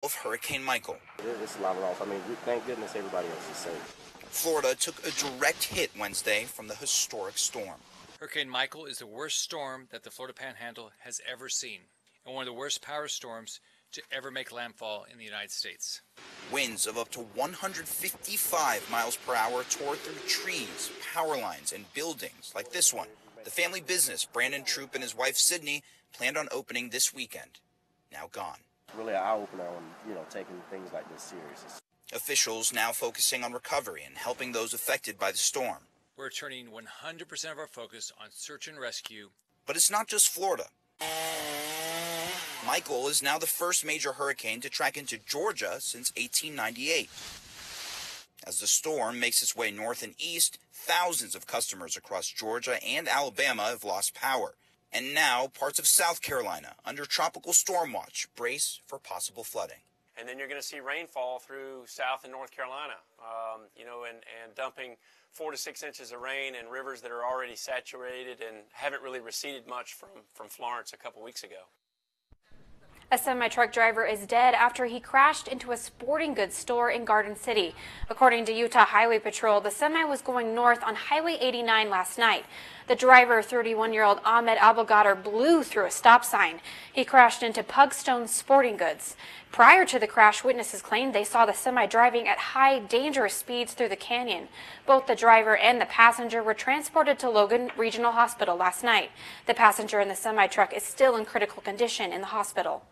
of Hurricane Michael. It's leveled off. I mean, thank goodness everybody else is safe. Florida took a direct hit Wednesday from the historic storm. Hurricane Michael is the worst storm that the Florida Panhandle has ever seen, and one of the worst power storms to ever make landfall in the United States. Winds of up to 155 miles per hour tore through trees, power lines, and buildings like this one. The family business Brandon Troop and his wife Sydney planned on opening this weekend. Now gone. It's really an eye-opener on, taking things like this serious. Officials now focusing on recovery and helping those affected by the storm. We're turning 100% of our focus on search and rescue. But it's not just Florida. Michael is now the first major hurricane to track into Georgia since 1898. As the storm makes its way north and east, thousands of customers across Georgia and Alabama have lost power. And now parts of South Carolina, under tropical storm watch, brace for possible flooding. And then you're going to see rainfall through South and North Carolina, and dumping 4 to 6 inches of rain in rivers that are already saturated and haven't really receded much from Florence a couple weeks ago. A semi-truck driver is dead after he crashed into a sporting goods store in Garden City. According to Utah Highway Patrol, the semi was going north on Highway 89 last night. The driver, 31-year-old Ahmed Abelgader, blew through a stop sign. He crashed into Pugstone Sporting Goods. Prior to the crash, witnesses claimed they saw the semi driving at high, dangerous speeds through the canyon. Both the driver and the passenger were transported to Logan Regional Hospital last night. The passenger in the semi-truck is still in critical condition in the hospital.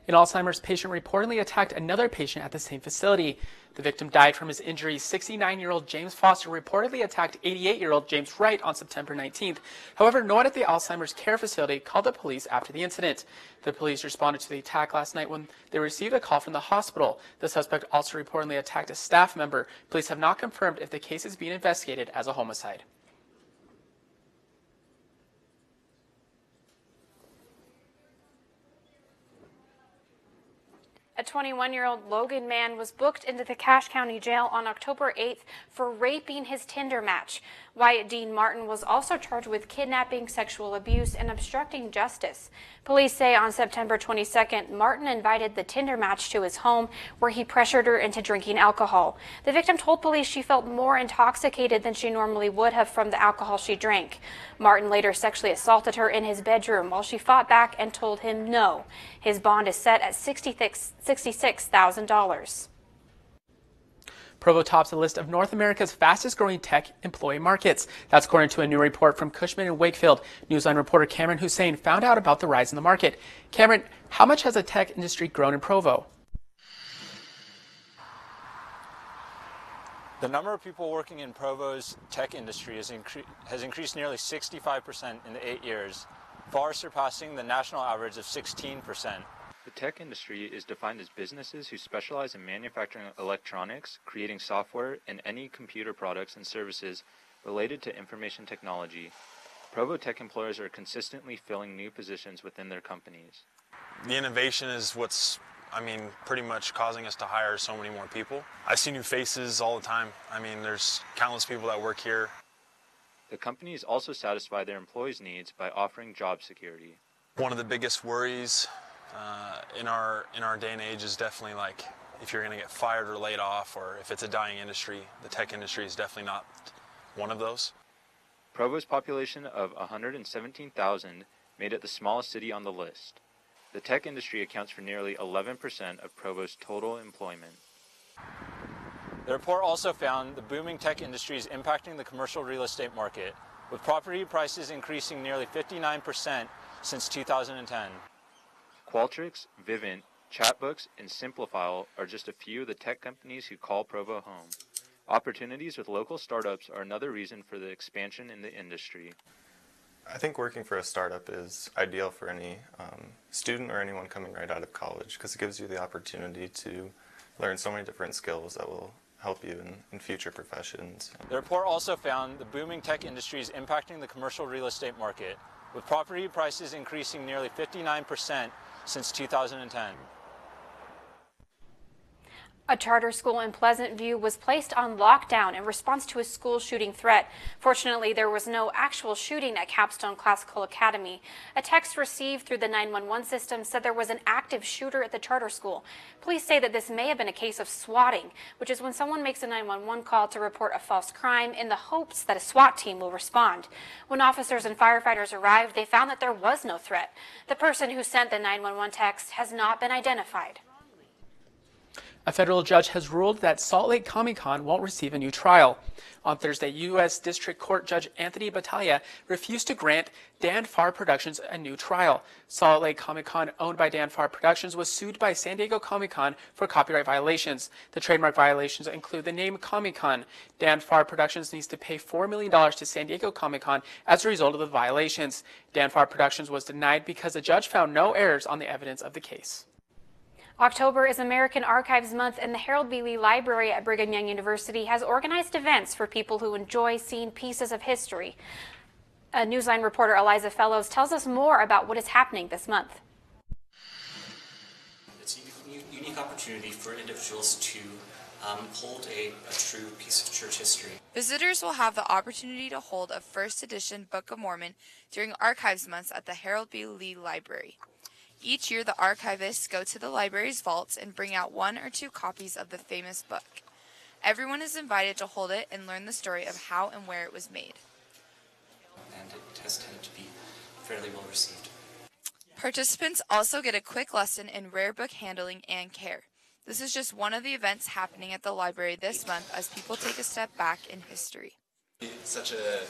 An Alzheimer's patient reportedly attacked another patient at the same facility. The victim died from his injuries. 69-year-old James Foster reportedly attacked 88-year-old James Wright on September 19th. However, no one at the Alzheimer's care facility called the police after the incident. The police responded to the attack last night when they received a call from the hospital. The suspect also reportedly attacked a staff member. Police have not confirmed if the case is being investigated as a homicide. A 21-year-old Logan man was booked into the Cache County Jail on October 8th for raping his Tinder match. Wyatt Dean Martin was also charged with kidnapping, sexual abuse, and obstructing justice. Police say on September 22nd, Martin invited the Tinder match to his home, where he pressured her into drinking alcohol. The victim told police she felt more intoxicated than she normally would have from the alcohol she drank. Martin later sexually assaulted her in his bedroom while she fought back and told him no. His bond is set at $66,000. Provo tops a list of North America's fastest growing tech employee markets. That's according to a new report from Cushman and Wakefield. Newsline reporter Cameron Hussein found out about the rise in the market. Cameron, how much has the tech industry grown in Provo? The number of people working in Provo's tech industry has increased nearly 65% in the 8 years, far surpassing the national average of 16%. The tech industry is defined as businesses who specialize in manufacturing electronics, creating software, and any computer products and services related to information technology. Provo tech employers are consistently filling new positions within their companies. The innovation is what's, pretty much causing us to hire so many more people. I see new faces all the time. There's countless people that work here. The companies also satisfy their employees' needs by offering job security. One of the biggest worries in our day and age is definitely like if you're going to get fired or laid off, or if it's a dying industry. The tech industry is definitely not one of those. Provo's population of 117,000 made it the smallest city on the list. The tech industry accounts for nearly 11% of Provo's total employment. The report also found the booming tech industry is impacting the commercial real estate market, with property prices increasing nearly 59% since 2010. Qualtrics, Vivint, Chatbooks, and Simplifile are just a few of the tech companies who call Provo home. Opportunities with local startups are another reason for the expansion in the industry. I think working for a startup is ideal for any student or anyone coming right out of college, because it gives you the opportunity to learn so many different skills that will help you in future professions. The report also found the booming tech industry is impacting the commercial real estate market, with property prices increasing nearly 59% since 2010. A charter school in Pleasant View was placed on lockdown in response to a school shooting threat. Fortunately, there was no actual shooting at Capstone Classical Academy. A text received through the 911 system said there was an active shooter at the charter school. Police say that this may have been a case of swatting, which is when someone makes a 911 call to report a false crime in the hopes that a SWAT team will respond. When officers and firefighters arrived, they found that there was no threat. The person who sent the 911 text has not been identified. A federal judge has ruled that Salt Lake Comic-Con won't receive a new trial. On Thursday, U.S. District Court Judge Anthony Battaglia refused to grant Dan Farr Productions a new trial. Salt Lake Comic-Con, owned by Dan Farr Productions, was sued by San Diego Comic-Con for copyright violations. The trademark violations include the name Comic-Con. Dan Farr Productions needs to pay $4 million to San Diego Comic-Con as a result of the violations. Dan Farr Productions was denied because the judge found no errors on the evidence of the case. October is American Archives Month, and the Harold B. Lee Library at Brigham Young University has organized events for people who enjoy seeing pieces of history. Newsline reporter Eliza Fellows tells us more about what is happening this month. It's a unique opportunity for individuals to hold a true piece of church history. Visitors will have the opportunity to hold a first edition Book of Mormon during Archives Months at the Harold B. Lee Library. Each year, the archivists go to the library's vaults and bring out 1 or 2 copies of the famous book. Everyone is invited to hold it and learn the story of how and where it was made. And it has tended to be fairly well received. Participants also get a quick lesson in rare book handling and care. This is just one of the events happening at the library this month as people take a step back in history. It's such a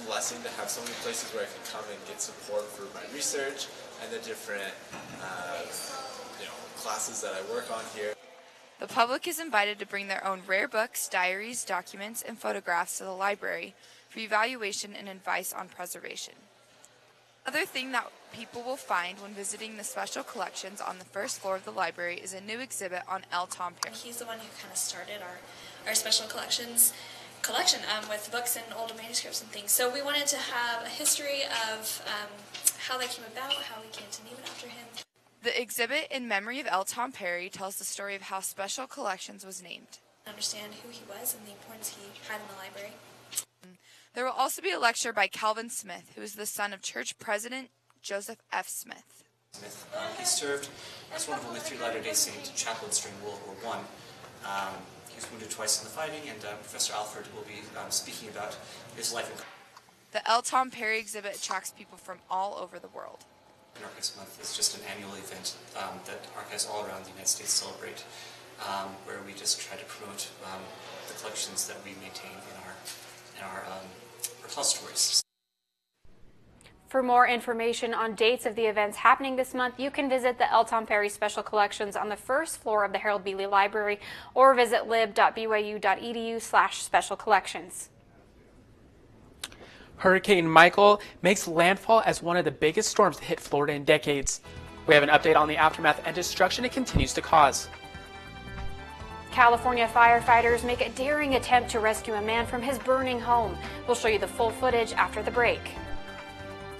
blessing to have so many places where I can come and get support for my research and the different classes that I work on here. The public is invited to bring their own rare books, diaries, documents, and photographs to the library for evaluation and advice on preservation. Another thing that people will find when visiting the special collections on the first floor of the library is a new exhibit on L. Tom Perry. He's the one who kind of started our special collection with books and old manuscripts and things. So we wanted to have a history of how that came about, how we came to name it after him. The exhibit in memory of L. Tom Perry tells the story of how Special Collections was named. Understand who he was and the importance he had in the library. There will also be a lecture by Calvin Smith, who is the son of church president Joseph F. Smith. He served as one of only 3 Latter-day Saint chaplains during World War I. He was wounded twice in the fighting, and Professor Alford will be speaking about his life. The L. Tom Perry exhibit attracts people from all over the world. Archives Month is just an annual event that archives all around the United States celebrate, where we just try to promote the collections that we maintain in our repositories. For more information on dates of the events happening this month, you can visit the L. Tom Perry Special Collections on the first floor of the Harold B. Lee Library or visit lib.byu.edu/special collections. Hurricane Michael makes landfall as one of the biggest storms to hit Florida in decades. We have an update on the aftermath and destruction it continues to cause. California firefighters make a daring attempt to rescue a man from his burning home. We'll show you the full footage after the break.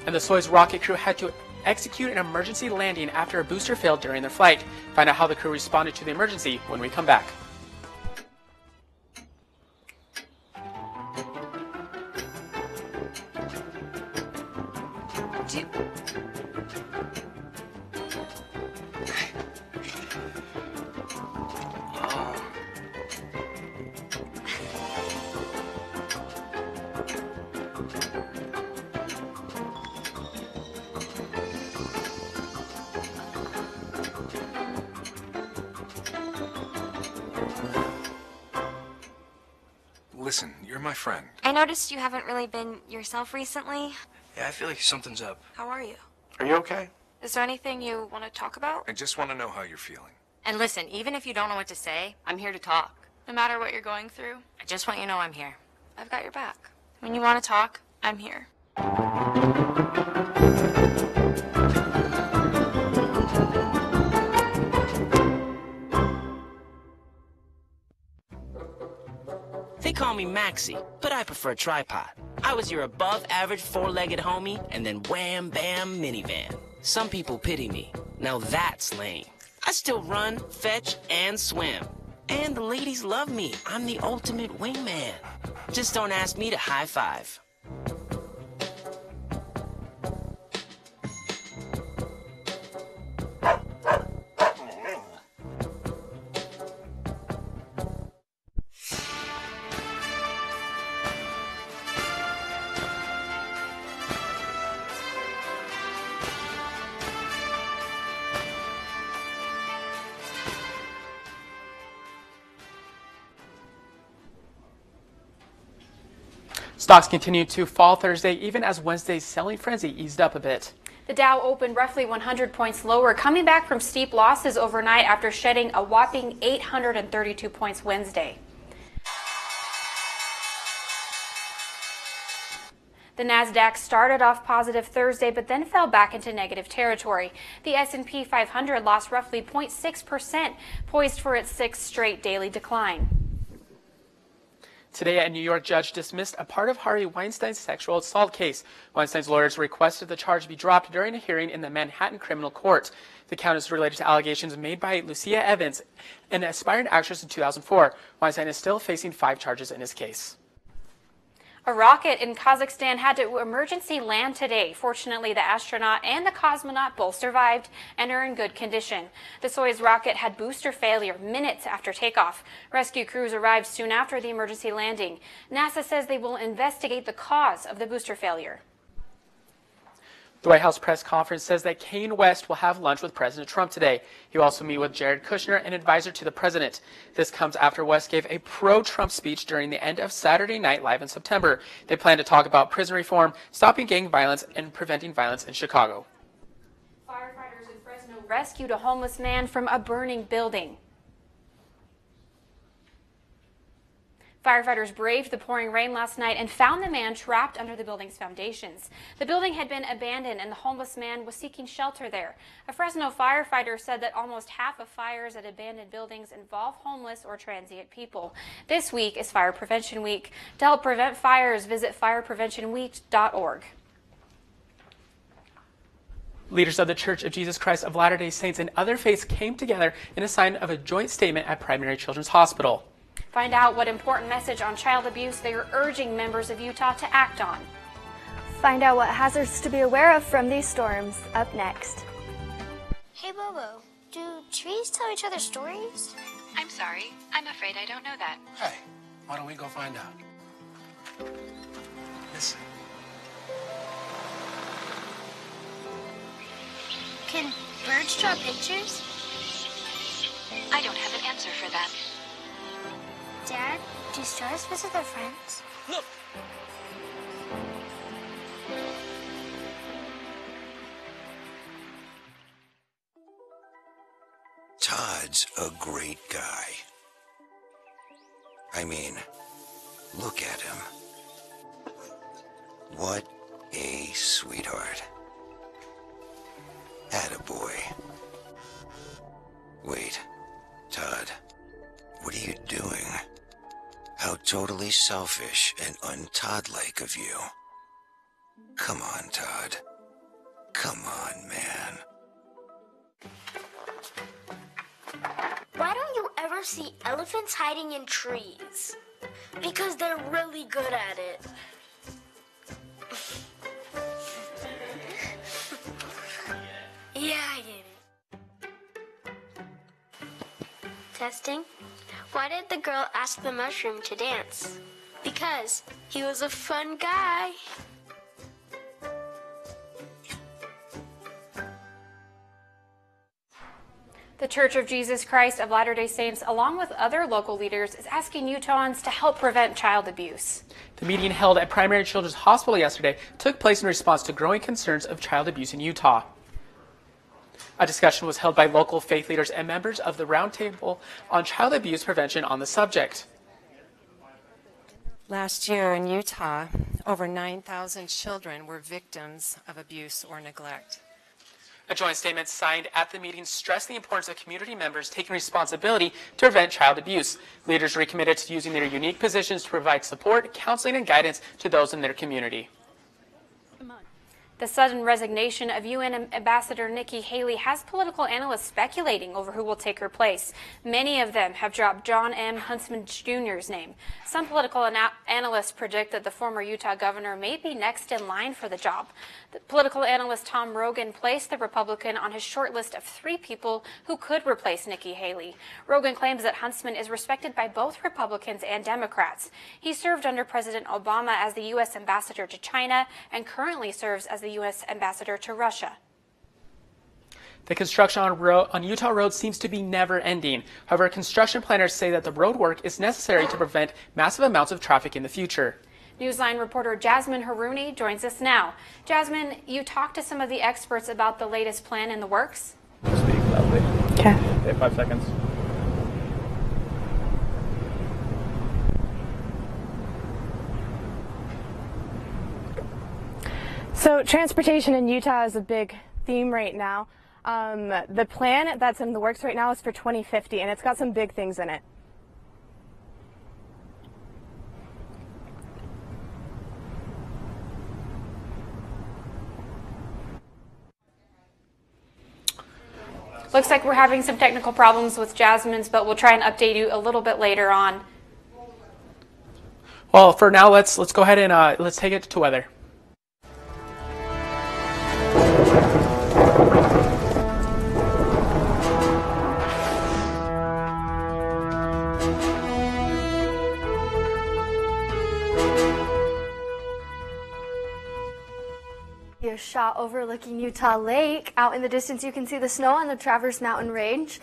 And the Soyuz rocket crew had to execute an emergency landing after a booster failed during their flight. Find out how the crew responded to the emergency when we come back. Listen, you're my friend. I noticed you haven't really been yourself recently. Yeah, I feel like something's up. How are you? Are you okay? Is there anything you want to talk about? I just want to know how you're feeling. And listen, even if you don't know what to say, I'm here to talk. No matter what you're going through, I just want you to know I'm here. I've got your back. When you want to talk, I'm here. They call me Maxie, but I prefer tripod. I was your above-average four-legged homie, and then wham-bam minivan. Some people pity me. Now that's lame. I still run, fetch, and swim. And the ladies love me. I'm the ultimate wingman. Just don't ask me to high five. Stocks continued to fall Thursday, even as Wednesday's selling frenzy eased up a bit. The Dow opened roughly 100 points lower, coming back from steep losses overnight after shedding a whopping 832 points Wednesday. The Nasdaq started off positive Thursday, but then fell back into negative territory. The S&P 500 lost roughly 0.6%, poised for its sixth straight daily decline. Today, a New York judge dismissed a part of Harvey Weinstein's sexual assault case. Weinstein's lawyers requested the charge be dropped during a hearing in the Manhattan Criminal Court. The count is related to allegations made by Lucia Evans, an aspiring actress in 2004. Weinstein is still facing 5 charges in his case. A rocket in Kazakhstan had to emergency land today. Fortunately, the astronaut and the cosmonaut both survived and are in good condition. The Soyuz rocket had booster failure minutes after takeoff. Rescue crews arrived soon after the emergency landing. NASA says they will investigate the cause of the booster failure. The White House press conference says that Kanye West will have lunch with President Trump today. He will also meet with Jared Kushner, an advisor to the president. This comes after West gave a pro-Trump speech during the end of Saturday Night Live in September. They plan to talk about prison reform, stopping gang violence, and preventing violence in Chicago. Firefighters in Fresno rescued a homeless man from a burning building. Firefighters braved the pouring rain last night and found the man trapped under the building's foundations. The building had been abandoned and the homeless man was seeking shelter there. A Fresno firefighter said that almost half of fires at abandoned buildings involve homeless or transient people. This week is Fire Prevention Week. To help prevent fires, visit firepreventionweek.org. Leaders of the Church of Jesus Christ of Latter-day Saints and other faiths came together in a sign of a joint statement at Primary Children's Hospital. Find out what important message on child abuse they are urging members of Utah to act on. Find out what hazards to be aware of from these storms up next. Hey Bobo, do trees tell each other stories? I'm sorry, I'm afraid I don't know that. Hey, why don't we go find out? Listen. Can birds draw pictures? I don't have an answer for that. Dad, do stars visit their friends? Look! Todd's a great guy. I mean, look at him. What a sweetheart. Attaboy. Wait, Todd, what are you doing? How totally selfish and un-Todd-like of you. Come on, Todd. Come on, man. Why don't you ever see elephants hiding in trees? Because they're really good at it. Yeah, I get it. Testing. Why did the girl ask the mushroom to dance? Because he was a fun guy. The Church of Jesus Christ of Latter-day Saints, along with other local leaders, is asking Utahns to help prevent child abuse. The meeting held at Primary Children's Hospital yesterday took place in response to growing concerns of child abuse in Utah. A discussion was held by local faith leaders and members of the Roundtable on Child Abuse Prevention on the subject. Last year in Utah, over 9,000 children were victims of abuse or neglect. A joint statement signed at the meeting stressed the importance of community members taking responsibility to prevent child abuse. Leaders recommitted to using their unique positions to provide support, counseling, and guidance to those in their community. The The sudden resignation of UN Ambassador Nikki Haley has political analysts speculating over who will take her place. Many of them have dropped John M. Huntsman Jr.'s name. Some political analysts predict that the former Utah governor may be next in line for the job. The political analyst Tom Rogan placed the Republican on his short list of 3 people who could replace Nikki Haley. Rogan claims that Huntsman is respected by both Republicans and Democrats. He served under President Obama as the U.S. ambassador to China and currently serves as the U.S. ambassador to Russia. The construction on Utah roads seems to be never ending. However, construction planners say that the road work is necessary to prevent massive amounts of traffic in the future. Newsline reporter Jasmine Haruni joins us now. Jasmine, you talked to some of the experts about the latest plan in the works? Speak loudly. Okay. 5 seconds. So transportation in Utah is a big theme right now. The plan that's in the works right now is for 2050, and it's got some big things in it. Looks like we're having some technical problems with Jasmine's, but we'll try and update you a little bit later on. Well, for now, let's go ahead and let's take it to weather. A shot overlooking Utah Lake. Out in the distance you can see the snow on the Traverse Mountain Range.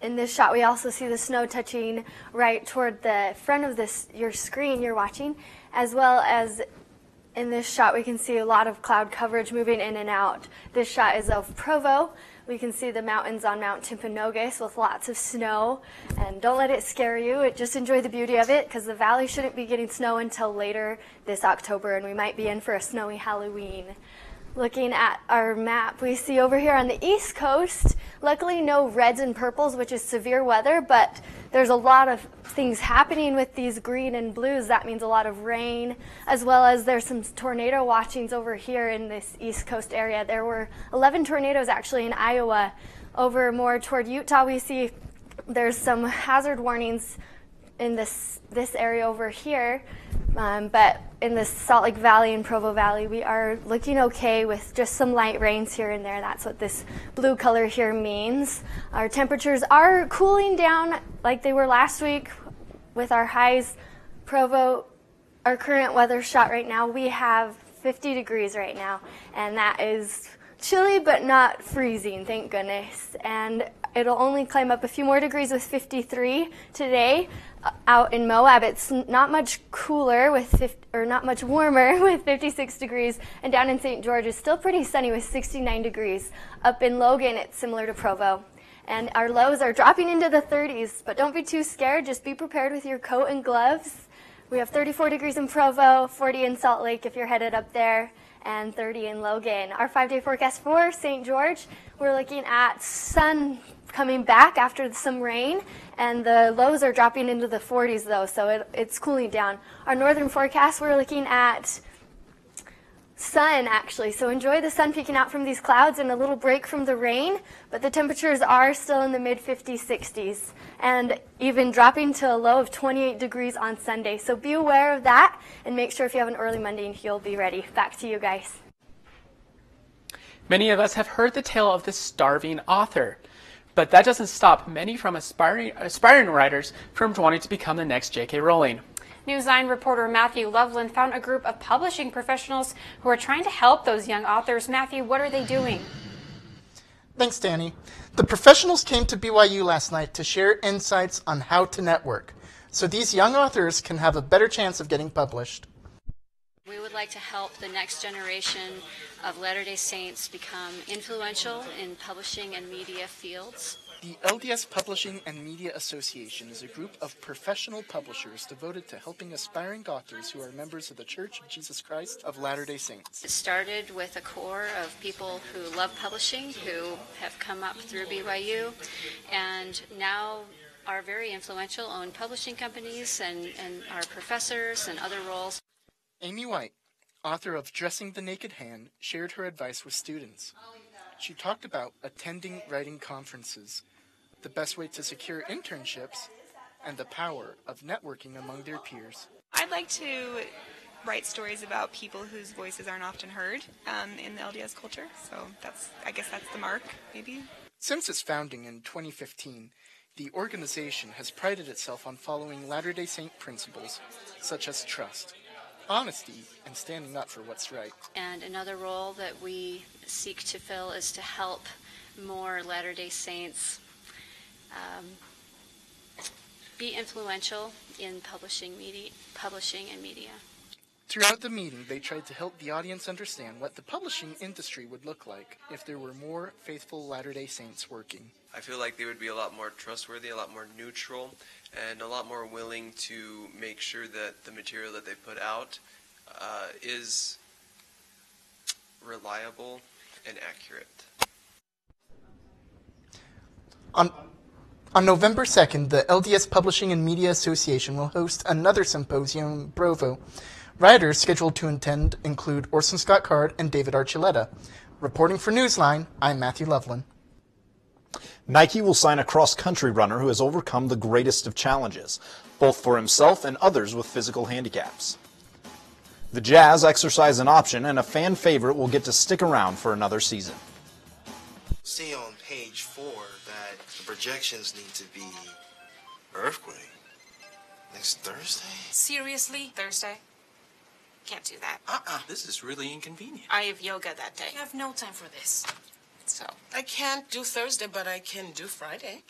In this shot we also see the snow touching right toward the front of your screen you're watching, as well as in this shot we can see a lot of cloud coverage moving in and out. This shot is of Provo. We can see the mountains on Mount Timpanogos with lots of snow, and don't let it scare you. Just enjoy the beauty of it, because the valley shouldn't be getting snow until later this October, and we might be in for a snowy Halloween. Looking at our map, we see over here on the East Coast, luckily no reds and purples, which is severe weather, but there's a lot of things happening with these green and blues. That means a lot of rain, as well as there's some tornado watchings over here in this East Coast area. There were 11 tornadoes actually in Iowa. Over more toward Utah, we see there's some hazard warnings in this area over here. But in the Salt Lake Valley and Provo Valley, we are looking okay with just some light rains here and there. That's what this blue color here means. Our temperatures are cooling down like they were last week with our highs. Provo, our current weather shot right now, we have 50 degrees right now, and that is chilly but not freezing, thank goodness. And it'll only climb up a few more degrees with 53 today. Out in Moab, it's not much cooler not much warmer with 56 degrees, and down in St. George is still pretty sunny with 69 degrees. Up in Logan, it's similar to Provo. And our lows are dropping into the 30s, but don't be too scared. Just be prepared with your coat and gloves. We have 34 degrees in Provo, 40 in Salt Lake if you're headed up there, and 30 in Logan. Our 5-day forecast for St. George, we're looking at sun coming back after some rain, and the lows are dropping into the 40s though, so it's cooling down. Our northern forecast, we're looking at sun actually, so enjoy the sun peeking out from these clouds and a little break from the rain, but the temperatures are still in the mid 50s, 60s, and even dropping to a low of 28 degrees on Sunday. So be aware of that and make sure if you have an early Monday you'll be ready. Back to you guys. Many of us have heard the tale of the starving author, but that doesn't stop many from aspiring writers from wanting to become the next J.K. Rowling. Newsline reporter Matthew Loveland found a group of publishing professionals who are trying to help those young authors. Matthew, what are they doing? Thanks, Danny. The professionals came to BYU last night to share insights on how to network, so these young authors can have a better chance of getting published. We would like to help the next generation of Latter-day Saints become influential in publishing and media fields. The LDS Publishing and Media Association is a group of professional publishers devoted to helping aspiring authors who are members of the Church of Jesus Christ of Latter-day Saints. It started with a core of people who love publishing, who have come up through BYU, and now are very influential, own publishing companies and are professors and other roles. Amy White, author of Dressing the Naked Hand, shared her advice with students. She talked about attending writing conferences, the best way to secure internships, and the power of networking among their peers. I'd like to write stories about people whose voices aren't often heard in the LDS culture, so I guess that's the mark, maybe. Since its founding in 2015, the organization has prided itself on following Latter-day Saint principles, such as trust, honesty, and standing up for what's right. And another role that we seek to fill is to help more Latter-day Saints be influential in publishing and media. Throughout the meeting, they tried to help the audience understand what the publishing industry would look like if there were more faithful Latter-day Saints working. I feel like they would be a lot more trustworthy, a lot more neutral, and a lot more willing to make sure that the material that they put out is reliable and accurate. On November 2nd, the LDS Publishing and Media Association will host another symposium in Provo. Writers scheduled to attend include Orson Scott Card and David Archuleta. Reporting for Newsline, I'm Matthew Loveland. Nike will sign a cross-country runner who has overcome the greatest of challenges, both for himself and others with physical handicaps. The Jazz exercise an option, and a fan favorite will get to stick around for another season. See on page 4 that the projections need to be earthquake next Thursday. Seriously? Thursday? Can't do that. This is really inconvenient. I have yoga that day. I have no time for this. So. I can't do Thursday, but I can do Friday.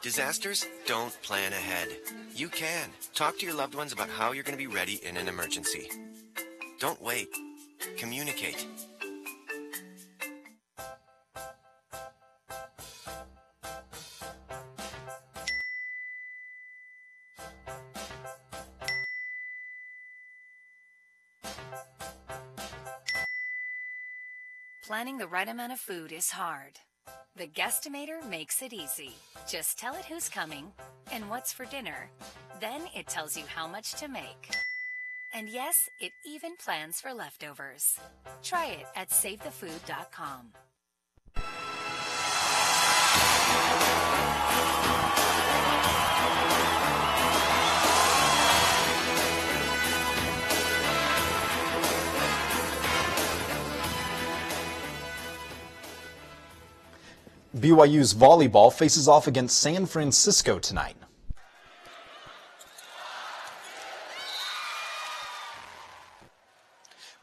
Disasters don't plan ahead. You can. Talk to your loved ones about how you're going to be ready in an emergency. Don't wait. Communicate. Planning the right amount of food is hard. The Guestimator makes it easy. Just tell it who's coming and what's for dinner. Then it tells you how much to make. And yes, it even plans for leftovers. Try it at SaveTheFood.com. BYU's volleyball faces off against San Francisco tonight.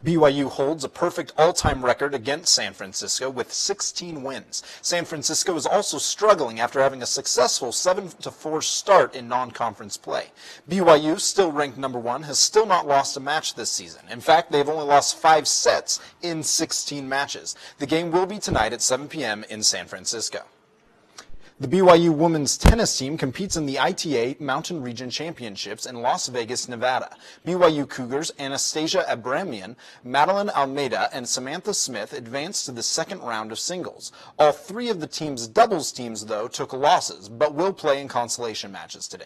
BYU holds a perfect all-time record against San Francisco with 16 wins. San Francisco is also struggling after having a successful 7-4 start in non-conference play. BYU, still ranked number 1, has still not lost a match this season. In fact, they've only lost 5 sets in 16 matches. The game will be tonight at 7 p.m. in San Francisco. The BYU women's tennis team competes in the ITA Mountain Region Championships in Las Vegas, Nevada. BYU Cougars Anastasia Abramian, Madeline Almeida, and Samantha Smith advanced to the second round of singles. All 3 of the team's doubles teams, though, took losses, but will play in consolation matches today.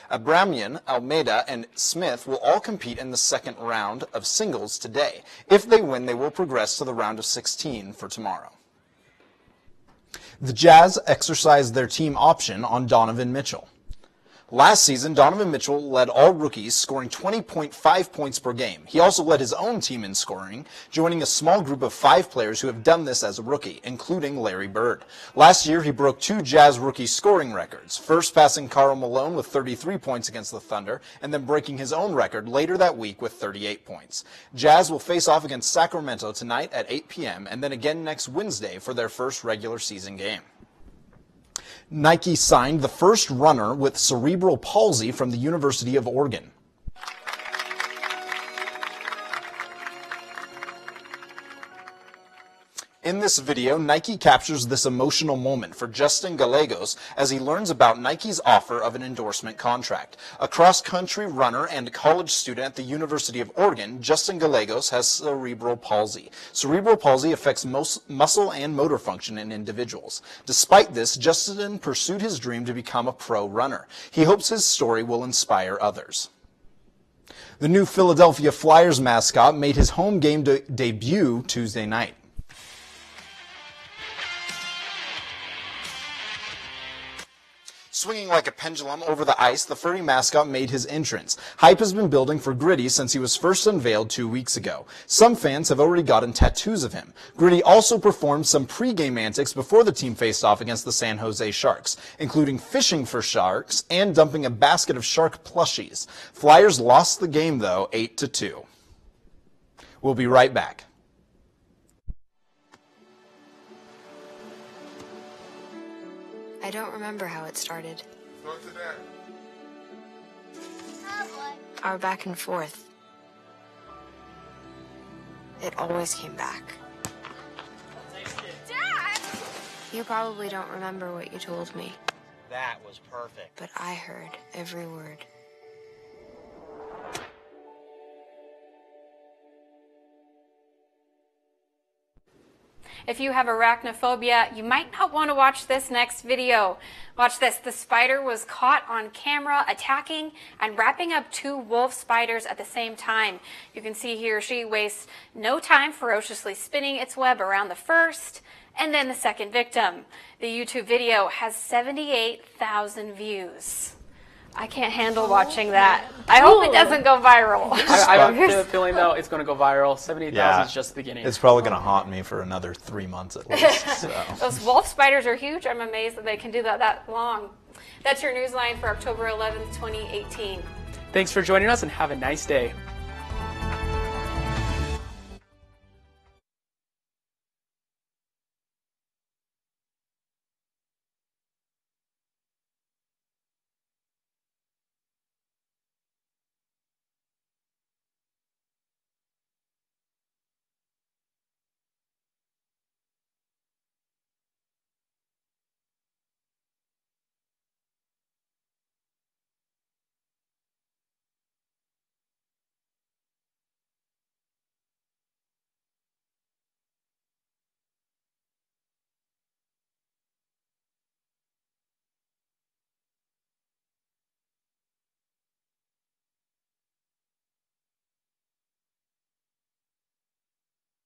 Abramian, Almeida, and Smith will all compete in the second round of singles today. If they win, they will progress to the round of 16 for tomorrow. The Jazz exercised their team option on Donovan Mitchell. Last season, Donovan Mitchell led all rookies, scoring 20.5 points per game. He also led his own team in scoring, joining a small group of 5 players who have done this as a rookie, including Larry Bird. Last year, he broke 2 Jazz rookie scoring records, first passing Karl Malone with 33 points against the Thunder, and then breaking his own record later that week with 38 points. Jazz will face off against Sacramento tonight at 8 p.m. and then again next Wednesday for their first regular season game. Nike signed the first runner with cerebral palsy from the University of Oregon. In this video, Nike captures this emotional moment for Justin Gallegos as he learns about Nike's offer of an endorsement contract. A cross-country runner and college student at the University of Oregon, Justin Gallegos has cerebral palsy. Cerebral palsy affects muscle and motor function in individuals. Despite this, Justin pursued his dream to become a pro runner. He hopes his story will inspire others. The new Philadelphia Flyers mascot made his home game debut Tuesday night. Swinging like a pendulum over the ice, the furry mascot made his entrance. Hype has been building for Gritty since he was first unveiled 2 weeks ago. Some fans have already gotten tattoos of him. Gritty also performed some pre-game antics before the team faced off against the San Jose Sharks, including fishing for sharks and dumping a basket of shark plushies. Flyers lost the game, though, 8-2. We'll be right back. I don't remember how it started. Our back and forth. It always came back. Dad! You probably don't remember what you told me. That was perfect. But I heard every word. If you have arachnophobia, you might not want to watch this next video. Watch this. The spider was caught on camera attacking and wrapping up 2 wolf spiders at the same time. You can see he or she wastes no time ferociously spinning its web around the first and then the second victim. The YouTube video has 78,000 views. I can't handle watching that. I hope it doesn't go viral. I have a feeling, though, it's going to go viral. 78,000 is just the beginning. It's probably going to haunt me for another 3 months at least. So. Those wolf spiders are huge. I'm amazed that they can do that long. That's your Newsline for October 11th, 2018. Thanks for joining us and have a nice day.